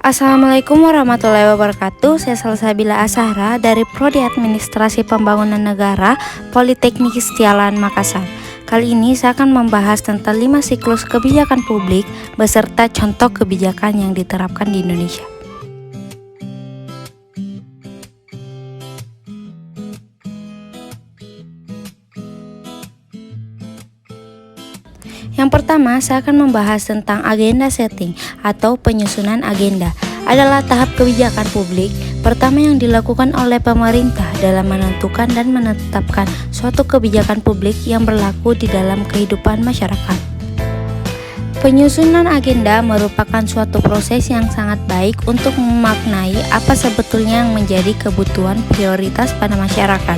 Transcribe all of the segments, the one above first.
Assalamualaikum warahmatullahi wabarakatuh. Saya Salsabila Asahra dari Prodi Administrasi Pembangunan Negara Politeknik Setialan Makassar. Kali ini saya akan membahas tentang 5 siklus kebijakan publik beserta contoh kebijakan yang diterapkan di Indonesia. Yang pertama, saya akan membahas tentang agenda setting atau penyusunan agenda. Adalah tahap kebijakan publik pertama yang dilakukan oleh pemerintah dalam menentukan dan menetapkan suatu kebijakan publik yang berlaku di dalam kehidupan masyarakat. Penyusunan agenda merupakan suatu proses yang sangat baik untuk memaknai apa sebetulnya yang menjadi kebutuhan prioritas pada masyarakat.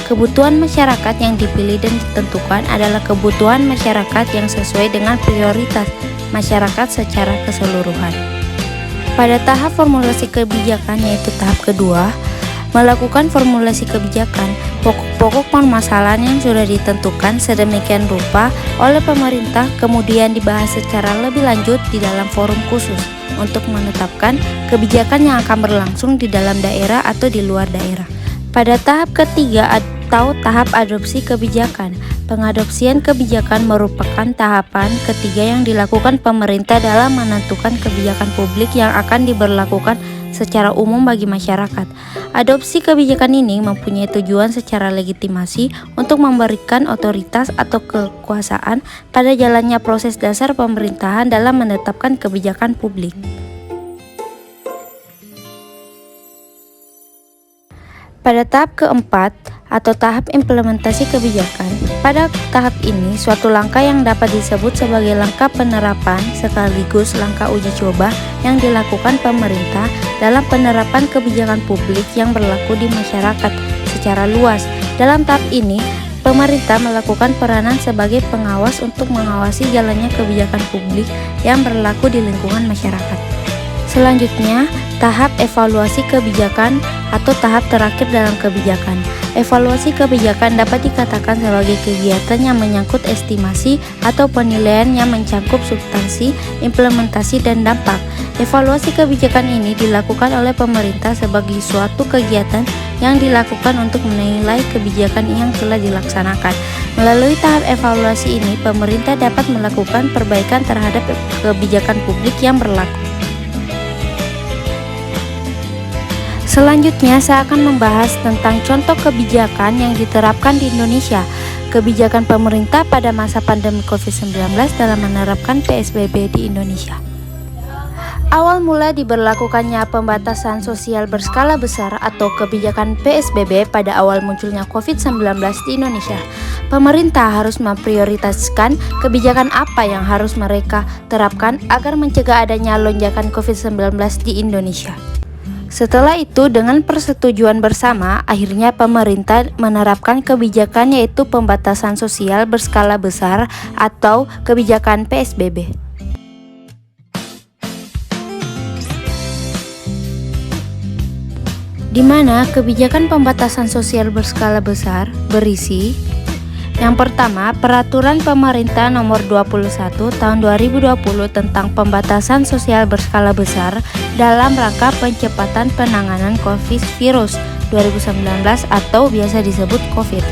Kebutuhan masyarakat yang dipilih dan ditentukan adalah kebutuhan masyarakat yang sesuai dengan prioritas masyarakat secara keseluruhan. Pada tahap formulasi kebijakan, yaitu tahap kedua, melakukan formulasi kebijakan, pokok-pokok permasalahan yang sudah ditentukan sedemikian rupa oleh pemerintah kemudian dibahas secara lebih lanjut di dalam forum khusus untuk menetapkan kebijakan yang akan berlangsung di dalam daerah atau di luar daerah. Pada tahap ketiga atau tahap adopsi kebijakan, pengadopsian kebijakan merupakan tahapan ketiga yang dilakukan pemerintah dalam menentukan kebijakan publik yang akan diberlakukan secara umum bagi masyarakat. Adopsi kebijakan ini mempunyai tujuan secara legitimasi untuk memberikan otoritas atau kekuasaan pada jalannya proses dasar pemerintahan dalam menetapkan kebijakan publik. Pada tahap keempat atau tahap implementasi kebijakan, pada tahap ini suatu langkah yang dapat disebut sebagai langkah penerapan sekaligus langkah uji coba yang dilakukan pemerintah dalam penerapan kebijakan publik yang berlaku di masyarakat secara luas. Dalam tahap ini, pemerintah melakukan peranan sebagai pengawas untuk mengawasi jalannya kebijakan publik yang berlaku di lingkungan masyarakat. Selanjutnya, tahap evaluasi kebijakan atau tahap terakhir dalam kebijakan. Evaluasi kebijakan dapat dikatakan sebagai kegiatan yang menyangkut estimasi atau penilaian yang mencakup substansi, implementasi, dan dampak. Evaluasi kebijakan ini dilakukan oleh pemerintah sebagai suatu kegiatan yang dilakukan untuk menilai kebijakan yang telah dilaksanakan. Melalui tahap evaluasi ini, pemerintah dapat melakukan perbaikan terhadap kebijakan publik yang berlaku. Selanjutnya, saya akan membahas tentang contoh kebijakan yang diterapkan di Indonesia. Kebijakan pemerintah pada masa pandemi COVID-19 dalam menerapkan PSBB di Indonesia. Awal mula diberlakukannya pembatasan sosial berskala besar atau kebijakan PSBB pada awal munculnya COVID-19 di Indonesia. Pemerintah harus memprioritaskan kebijakan apa yang harus mereka terapkan agar mencegah adanya lonjakan COVID-19 di Indonesia. Setelah itu, dengan persetujuan bersama, akhirnya pemerintah menerapkan kebijakan yaitu pembatasan sosial berskala besar atau kebijakan PSBB. Di mana kebijakan pembatasan sosial berskala besar berisi: yang pertama, Peraturan Pemerintah Nomor 21 Tahun 2020 tentang Pembatasan Sosial Berskala Besar dalam rangka pencepatan penanganan COVID-19 atau biasa disebut COVID,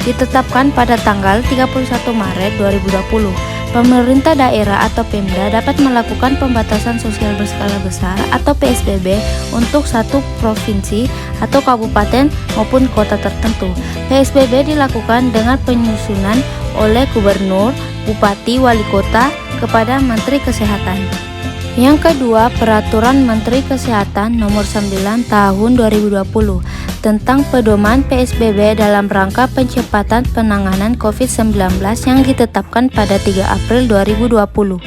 ditetapkan pada tanggal 31 Maret 2020. Pemerintah daerah atau Pemda dapat melakukan pembatasan sosial berskala besar atau PSBB untuk satu provinsi atau kabupaten maupun kota tertentu. PSBB dilakukan dengan penyusunan oleh gubernur, bupati, wali kota kepada Menteri Kesehatan. Yang kedua, Peraturan Menteri Kesehatan Nomor 9 Tahun 2020 tentang pedoman PSBB dalam rangka pencepatan penanganan COVID-19 yang ditetapkan pada 3 April 2020.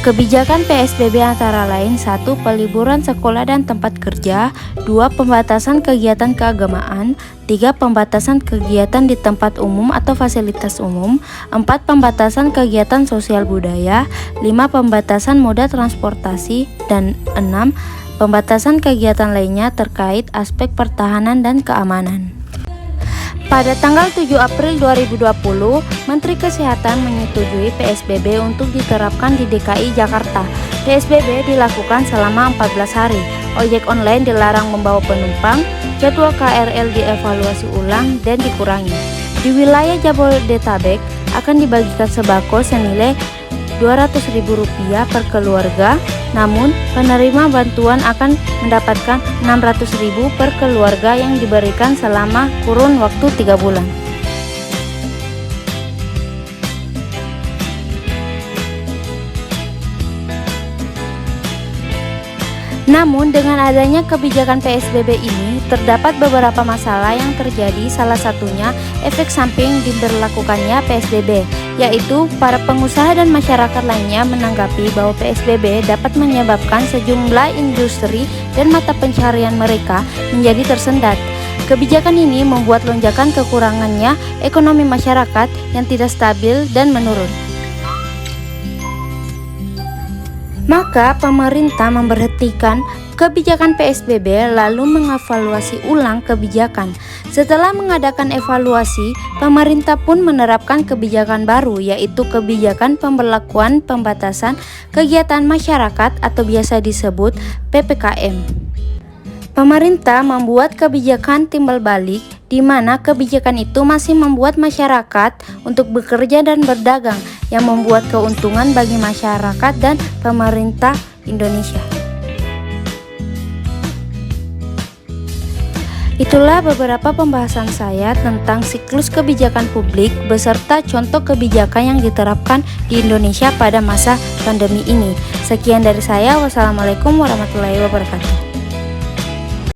Kebijakan PSBB antara lain: 1. Peliburan sekolah dan tempat kerja, 2. Pembatasan kegiatan keagamaan, 3. Pembatasan kegiatan di tempat umum atau fasilitas umum, 4. Pembatasan kegiatan sosial budaya, 5. Pembatasan moda transportasi, dan 6. Pembatasan kegiatan lainnya terkait aspek pertahanan dan keamanan. Pada tanggal 7 April 2020, Menteri Kesehatan menyetujui PSBB untuk diterapkan di DKI Jakarta. PSBB dilakukan selama 14 hari. Ojek online dilarang membawa penumpang, jadwal KRL dievaluasi ulang dan dikurangi. Di wilayah Jabodetabek akan dibagikan sembako senilai Rp200.000 per keluarga, namun penerima bantuan akan mendapatkan Rp600.000 per keluarga yang diberikan selama kurun waktu 3 bulan. Namun dengan adanya kebijakan PSBB ini, terdapat beberapa masalah yang terjadi, salah satunya efek samping diberlakukannya PSBB, yaitu para pengusaha dan masyarakat lainnya menanggapi bahwa PSBB dapat menyebabkan sejumlah industri dan mata pencarian mereka menjadi tersendat. Kebijakan ini membuat lonjakan kekurangannya ekonomi masyarakat yang tidak stabil dan menurun. Maka pemerintah memberhentikan kebijakan PSBB lalu mengevaluasi ulang kebijakan. Setelah mengadakan evaluasi, pemerintah pun menerapkan kebijakan baru, yaitu kebijakan pemberlakuan pembatasan kegiatan masyarakat atau biasa disebut PPKM. Pemerintah membuat kebijakan timbal balik, di mana kebijakan itu masih membuat masyarakat untuk bekerja dan berdagang, yang membuat keuntungan bagi masyarakat dan pemerintah Indonesia. Itulah beberapa pembahasan saya tentang siklus kebijakan publik beserta contoh kebijakan yang diterapkan di Indonesia pada masa pandemi ini. Sekian dari saya, wassalamualaikum warahmatullahi wabarakatuh.